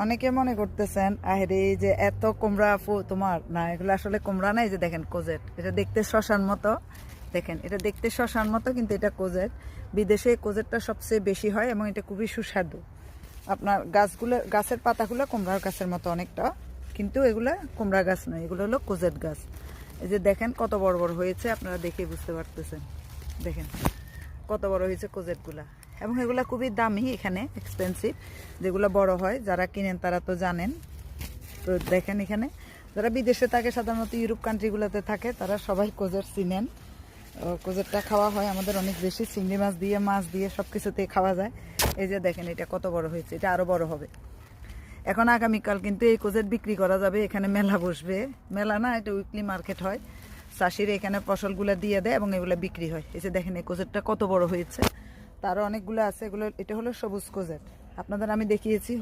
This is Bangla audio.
অনেকে মনে করতেছেন আহেরে এই যে এত কুমড়া আপু তোমার, না এগুলো আসলে কুমড়া না। এই যে দেখেন কোজেট, এটা দেখতে শশার মতো। দেখেন এটা দেখতে শশার মতো, কিন্তু এটা কোজেট। বিদেশে এই কোজেটটা সবচেয়ে বেশি হয় এবং এটা খুবই সুস্বাদু। আপনার গাছের পাতাগুলো কুমড়ার গাছের মতো অনেকটা, কিন্তু এগুলো কুমড়া গাছ নয়, এগুলো হলো কোজেট গাছ। এই যে দেখেন কত বড় বড় হয়েছে, আপনারা দেখে বুঝতে পারতেছেন। দেখেন কত বড় হয়েছে কোজেটগুলা, এবং এগুলা খুবই দামি, এখানে এক্সপেন্সিভ। যেগুলো বড় হয়, যারা কিনেন তারা তো জানেন। তো দেখেন এখানে যারা বিদেশে থাকে, সাধারণত ইউরোপ কান্ট্রিগুলোতে থাকে, তারা সবাই কোজেট চিনেন। কোজেটটা খাওয়া হয় আমাদের অনেক বেশি, চিংড়ি মাছ দিয়ে সব কিছুতেই খাওয়া যায়। এই যে দেখেন এটা কত বড় হয়েছে, এটা আরও বড় হবে। এখন আগামীকাল কিন্তু এই কোজেট বিক্রি করা যাবে, এখানে মেলা বসবে। মেলা না, এটা উইকলি মার্কেট হয়। চাষিরা এখানে ফসলগুলো দিয়ে দেয় এবং এগুলো বিক্রি হয়। এই যে দেখেন এই কোজেটটা কত বড় হয়েছে, তারও অনেকগুলো আছে। এটা হলো সবুজ কোজেট, আপনাদের আমি দেখিয়েছি।